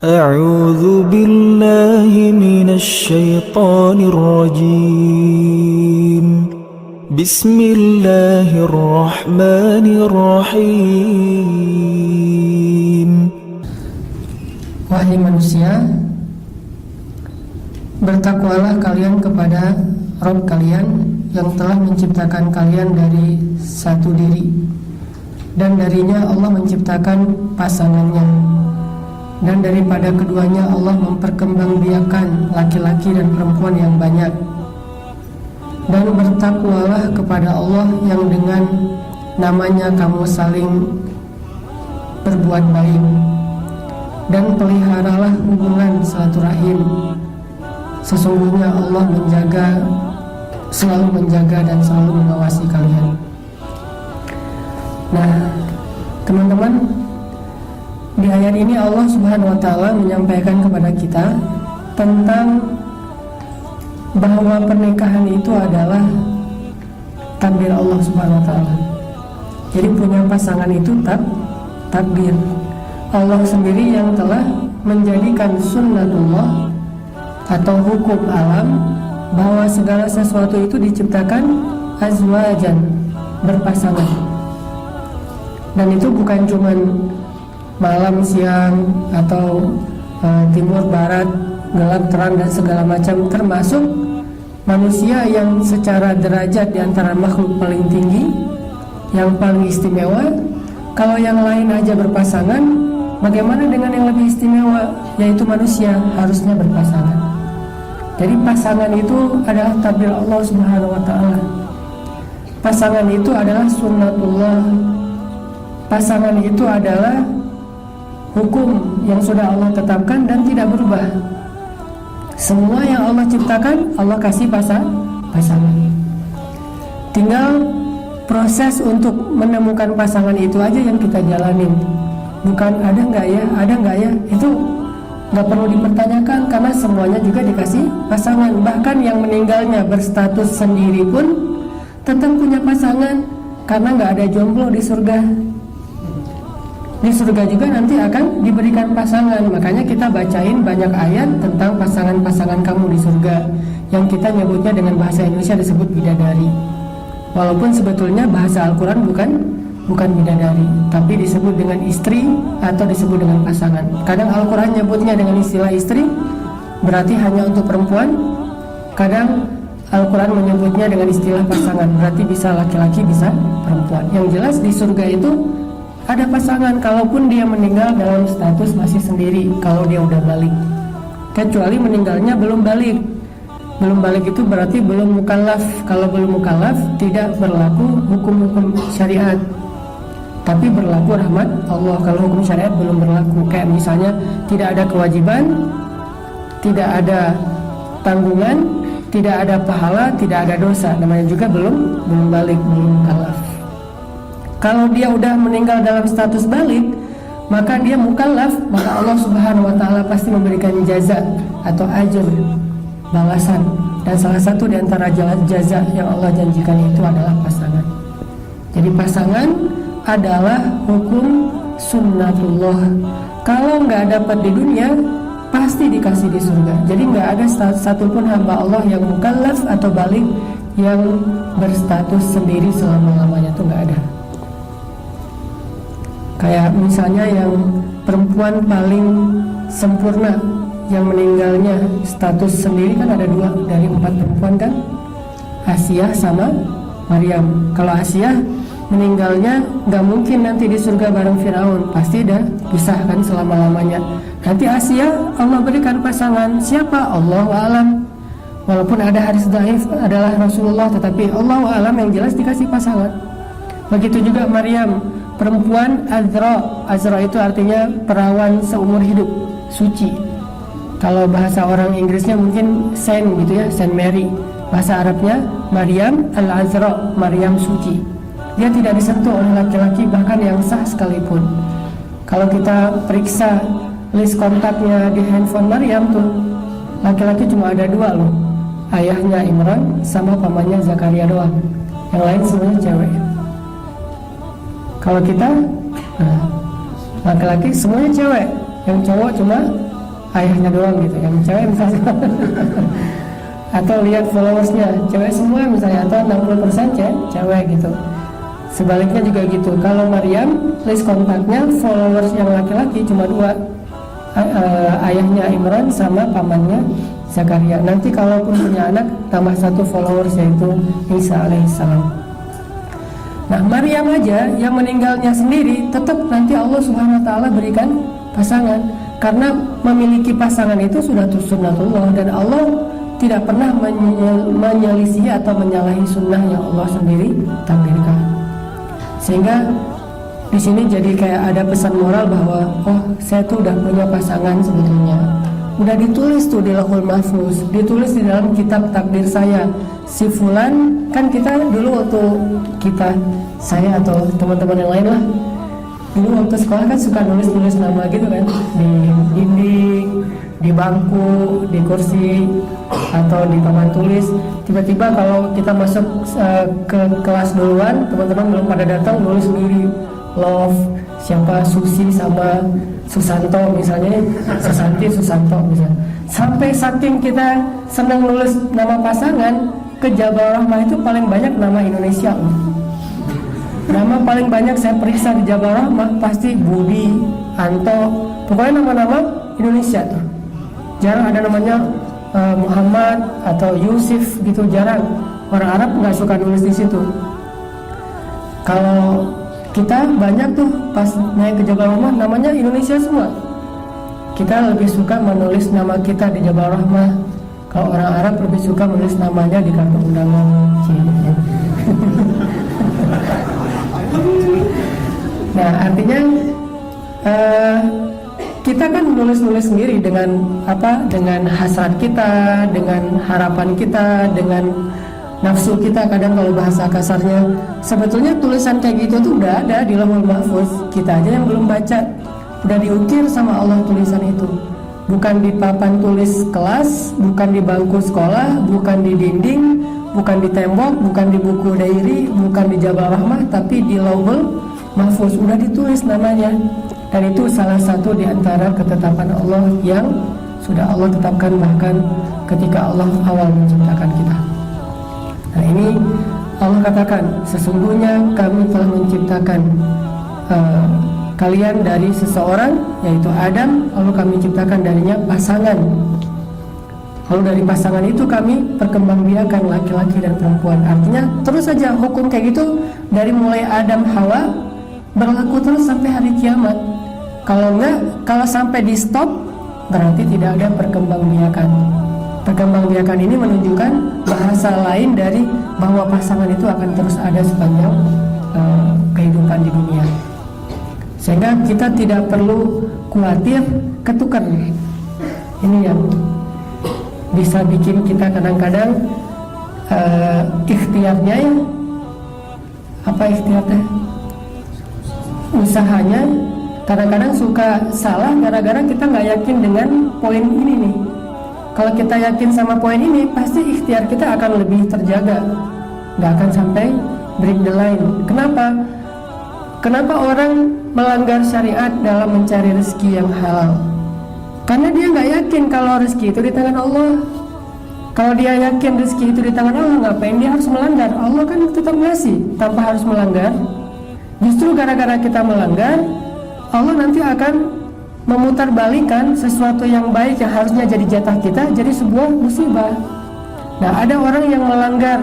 أعوذ بالله من الشيطان الرجيم بسم الله الرحمن الرحيم. Wahai manusia, bertakwalah kalian kepada Rabb kalian yang telah menciptakan kalian dari satu diri, dan darinya Allah menciptakan pasangannya, dan daripada keduanya Allah memperkembangbiakan laki-laki dan perempuan yang banyak. Dan bertakwalah kepada Allah yang dengan namanya kamu saling berbuat baik, dan peliharalah hubungan silaturahim. Sesungguhnya Allah selalu menjaga dan selalu mengawasi kalian. Nah, teman-teman, di ayat ini Allah Subhanahu wa Ta'ala menyampaikan kepada kita tentang bahwa pernikahan itu adalah takdir Allah Subhanahu wa Ta'ala. Jadi punya pasangan itu takdir Allah sendiri yang telah menjadikan sunnatullah atau hukum alam bahwa segala sesuatu itu diciptakan azwajan, berpasangan. Dan itu bukan cuman malam, siang, atau timur, barat, gelap, terang, dan segala macam, termasuk manusia yang secara derajat di antara makhluk paling tinggi, yang paling istimewa. Kalau yang lain aja berpasangan, bagaimana dengan yang lebih istimewa, yaitu manusia harusnya berpasangan. Jadi pasangan itu adalah takdir Allah Subhanahu wa Ta'ala. Pasangan itu adalah sunnatullah. Pasangan itu adalah hukum yang sudah Allah tetapkan dan tidak berubah. Semua yang Allah ciptakan, Allah kasih pasangan. Tinggal proses untuk menemukan pasangan itu aja yang kita jalanin. Bukan ada nggak ya, itu nggak perlu dipertanyakan karena semuanya juga dikasih pasangan. Bahkan yang meninggalnya berstatus sendiri pun tetap punya pasangan, karena nggak ada jomblo di surga. Di surga juga nanti akan diberikan pasangan. Makanya kita bacain banyak ayat tentang pasangan-pasangan kamu di surga, yang kita nyebutnya dengan bahasa Indonesia disebut bidadari. Walaupun sebetulnya bahasa Al-Quran bukan bidadari, tapi disebut dengan istri atau disebut dengan pasangan. Kadang Al-Quran nyebutnya dengan istilah istri, berarti hanya untuk perempuan. Kadang Al-Quran menyebutnya dengan istilah pasangan, berarti bisa laki-laki bisa perempuan. Yang jelas di surga itu ada pasangan, kalaupun dia meninggal dalam status masih sendiri, kalau dia udah balik. Kecuali meninggalnya belum balik. Belum balik itu berarti belum mukallaf. Kalau belum mukallaf tidak berlaku hukum-hukum syariat, tapi berlaku rahmat Allah. Kalau hukum syariat belum berlaku, kayak misalnya tidak ada kewajiban, tidak ada tanggungan, tidak ada pahala, tidak ada dosa, namanya juga belum balik, belum mukallaf. Kalau dia udah meninggal dalam status balik, maka dia mukallaf, maka Allah Subhanahu wa Ta'ala pasti memberikan jaza atau ajr, balasan. Dan salah satu di antara jaza yang Allah janjikan itu adalah pasangan. Jadi pasangan adalah hukum sunnatullah. Kalau nggak dapat di dunia, pasti dikasih di surga. Jadi nggak ada satupun hamba Allah yang mukallaf atau balik yang berstatus sendiri selama-lamanya, itu nggak ada. Kayak misalnya yang perempuan paling sempurna yang meninggalnya status sendiri kan ada 2 dari 4 perempuan kan, Asiyah sama Maryam. Kalau Asiyah meninggalnya nggak mungkin nanti di surga bareng Firaun, pasti dah pisahkan selama-lamanya. Nanti Asiyah Allah berikan pasangan, siapa? Allahu a'lam. Walaupun ada hadis dhaif adalah Rasulullah, tetapi Allahu a'lam, yang jelas dikasih pasangan. Begitu juga Maryam, perempuan Azra itu artinya perawan seumur hidup, suci. Kalau bahasa orang Inggrisnya mungkin Saint gitu ya, Saint Mary. Bahasa Arabnya Maryam al-Azra, Maryam suci. Dia tidak disentuh oleh laki-laki, bahkan yang sah sekalipun. Kalau kita periksa list kontaknya di handphone Maryam tuh, laki-laki cuma ada 2 loh. Ayahnya Imran sama pamannya Zakaria doang. Yang lain semuanya cewek. Kalau kita laki-laki semuanya cewek, yang cowok cuma ayahnya doang gitu, yang cewek misalnya atau lihat followersnya cewek semua misalnya, atau 60% cewek gitu. Sebaliknya juga gitu. Kalau Maryam list kontaknya followers yang laki-laki cuma 2, ayahnya Imran sama pamannya Zakaria. Nanti kalaupun punya anak tambah 1 followers yaitu Isa alaihissalam. Nah, Maryam aja yang meninggalnya sendiri tetap nanti Allah Subhanahu wa taala berikan pasangan, karena memiliki pasangan itu sudah sunnatullah, dan Allah tidak pernah menyelisih atau menyalahi sunnah yang Allah sendiri takdirkan. Sehingga di sini jadi kayak ada pesan moral bahwa oh, saya tuh udah punya pasangan sebetulnya. Udah ditulis tuh di Lauhul Mahfuz, ditulis di dalam kitab takdir saya. Si fulan, kan kita dulu waktu saya atau teman-teman yang lain lah, dulu waktu sekolah kan suka nulis-nulis nama gitu kan, di dinding, di bangku, di kursi, atau di papan tulis. Tiba-tiba kalau kita masuk ke kelas duluan, teman-teman belum pada datang, nulis sendiri love siapa, Susi sama Susanto misalnya, Susanti, Susanto misalnya. Sampai saking kita senang nulis nama pasangan, ke Jabal Rahmah itu paling banyak nama Indonesia. Nama paling banyak saya periksa di Jabal Rahmah pasti Budi, Anto, pokoknya nama-nama Indonesia tuh. Jarang ada namanya Muhammad atau Yusuf gitu, jarang. Orang Arab nggak suka nulis di situ. Kalau kita banyak tuh pas naik ke Jabal Rahmah namanya Indonesia semua. Kita lebih suka menulis nama kita di Jabal Rahmah. Kalau orang Arab lebih suka menulis namanya di kartu undangan. Nah, artinya kita kan nulis-nulis sendiri dengan apa? Dengan hasrat kita, dengan harapan kita, dengan nafsu kita. Kadang kalau bahasa kasarnya, sebetulnya tulisan kayak gitu tuh udah ada di Lauhul Mahfuz. Kita aja yang belum baca. Udah diukir sama Allah tulisan itu. Bukan di papan tulis kelas, bukan di bangku sekolah, bukan di dinding, bukan di tembok, bukan di buku diary, bukan di Jabal Rahmah, tapi di Lauhul Mahfuz udah ditulis namanya. Dan itu salah satu di antara ketetapan Allah yang sudah Allah tetapkan bahkan ketika Allah awal menciptakan kita. Nah, ini Allah katakan, sesungguhnya kami telah menciptakan kalian dari seseorang, yaitu Adam, lalu kami ciptakan darinya pasangan. Lalu dari pasangan itu kami perkembangbiakan laki-laki dan perempuan. Artinya terus saja hukum kayak gitu dari mulai Adam Hawa berlaku terus sampai hari kiamat. Kalau enggak, kalau sampai di stop, berarti tidak ada perkembangbiakan. Perkembangbiakan ini menunjukkan bahasa lain dari bahwa pasangan itu akan terus ada sepanjang kehidupan di dunia. Sehingga kita tidak perlu khawatir ketukar. Ini yang bisa bikin kita kadang-kadang ikhtiarnya ya, apa ikhtiarnya? Usahanya kadang-kadang suka salah gara-gara kita nggak yakin dengan poin ini nih. Kalau kita yakin sama poin ini, pasti ikhtiar kita akan lebih terjaga, nggak akan sampai break the line. Kenapa orang melanggar syariat dalam mencari rezeki yang halal? Karena dia nggak yakin kalau rezeki itu di tangan Allah. Kalau dia yakin rezeki itu di tangan Allah, ngapain dia harus melanggar? Allah kan tetap ngasih tanpa harus melanggar. Justru gara-gara kita melanggar, Allah nanti akan memutarbalikkan sesuatu yang baik yang harusnya jadi jatah kita jadi sebuah musibah. Nah, ada orang yang melanggar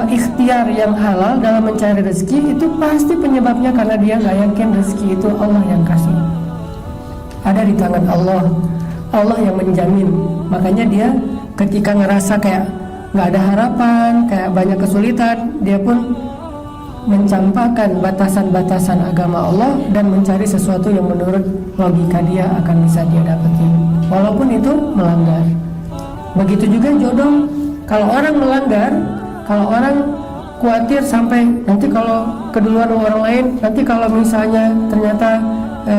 ikhtiar yang halal dalam mencari rezeki, itu pasti penyebabnya karena dia nggak yakin rezeki itu Allah yang kasih, ada di tangan Allah, Allah yang menjamin. Makanya dia ketika ngerasa kayak nggak ada harapan, kayak banyak kesulitan, dia pun mencampakkan batasan-batasan agama Allah dan mencari sesuatu yang menurut logika dia akan bisa dia dapetin, walaupun itu melanggar. Begitu juga jodoh. Kalau orang melanggar, kalau orang khawatir sampai nanti kalau keduluan orang lain, nanti kalau misalnya ternyata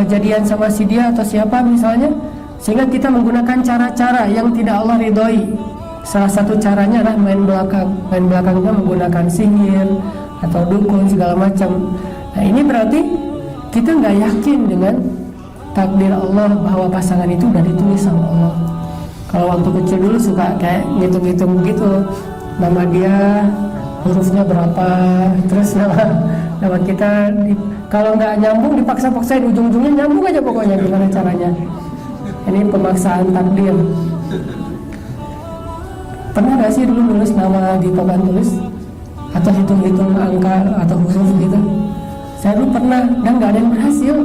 jadian sama si dia atau siapa misalnya, sehingga kita menggunakan cara-cara yang tidak Allah ridhoi. Salah satu caranya adalah main belakang. Main belakangnya menggunakan sihir atau dukun segala macam. Nah, ini berarti kita nggak yakin dengan takdir Allah bahwa pasangan itu udah ditulis sama Allah. Kalau waktu kecil dulu suka kayak ngitung-ngitung gitu, nama dia hurufnya berapa, terus nama kita kalau nggak nyambung dipaksa-paksain, ujung-ujungnya nyambung aja pokoknya, gimana caranya. Ini pemaksaan takdir. Pernah nggak sih dulu nulis nama di papan tulis atau hitung-hitung angka atau huruf gitu? Saya dulu pernah dan nggak ada yang berhasil.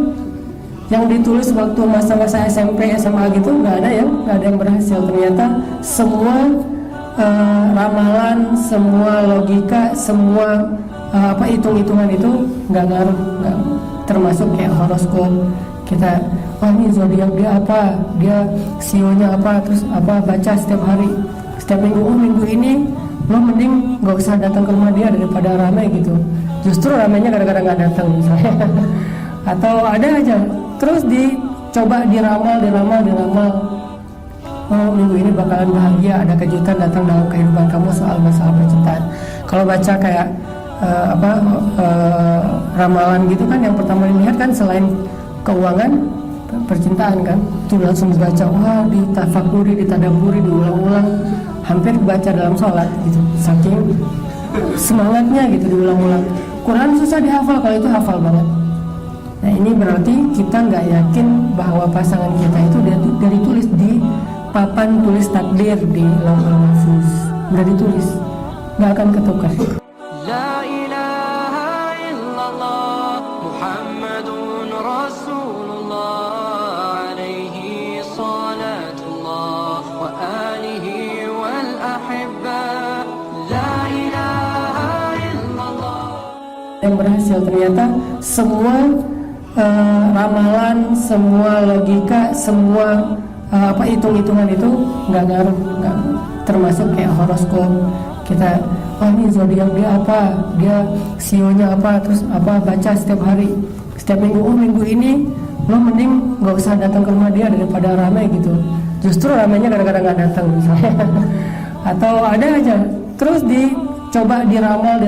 Yang ditulis waktu masa-masa SMP, SMA gitu nggak ada yang berhasil. Ternyata semua ramalan, semua logika, semua hitung-hitungan itu nggak ngaruh, termasuk kayak horoskop. Kita, oh ini zodiak dia apa, dia sionya apa, terus apa baca setiap hari, setiap minggu. Oh minggu ini lo mending nggak usah datang ke rumah dia daripada ramai gitu. Justru ramainya gara-gara nggak datang misalnya. Atau ada aja terus dicoba diramal. Oh minggu ini bakalan bahagia, ada kejutan datang dalam kehidupan kamu soal masalah percintaan. Kalau baca kayak ramalan gitu kan, yang pertama dilihat kan selain keuangan, percintaan kan, itu langsung dibaca, wah ditafakuri, ditadaburi, diulang-ulang, hampir baca dalam sholat gitu, saking semangatnya gitu, diulang-ulang. Quran susah dihafal, kalau itu hafal banget. Nah ini berarti kita nggak yakin bahwa pasangan kita itu udah ditulis di papan tulis takdir di Lauhul Mahfuz, udah ditulis, nggak akan ketukar. La ilaha illallah Muhammadun Rasulullah alaihi salatullah wa alihi wal ahibba. La ilaha illallah. Yang berhasil ternyata semua ramalan, semua logika, semua hitung-hitungan itu nggak ngaruh, termasuk kayak horoskop. Kita, oh ini zodiak dia apa, dia sionya apa, terus apa baca setiap hari, setiap minggu. Oh minggu ini lo mending nggak usah datang ke rumah dia daripada ramai gitu. Justru ramainya gara-gara nggak datang misalnya. Atau ada aja terus dicoba diramal.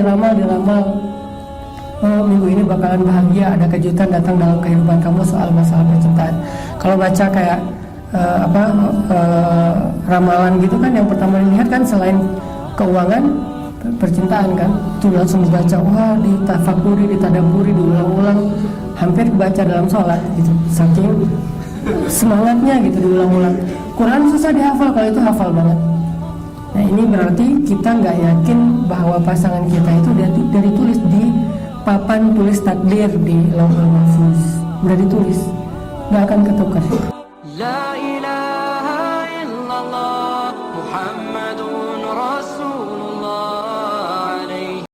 Oh minggu ini bakalan bahagia, ada kejutan datang dalam kehidupan kamu soal masalah percintaan. Kalau baca kayak ramalan gitu kan, yang pertama dilihat kan selain keuangan, percintaan kan, itu langsung dibaca, wah ditafakuri, ditadaburi, diulang-ulang, hampir baca dalam sholat gitu, saking semangatnya gitu, diulang-ulang. Quran susah dihafal, kalau itu hafal banget. Nah ini berarti kita nggak yakin bahwa pasangan kita itu udah ditulis di papan tulis takdir di Lauhul Mahfuz, udah ditulis, nggak akan ketukar.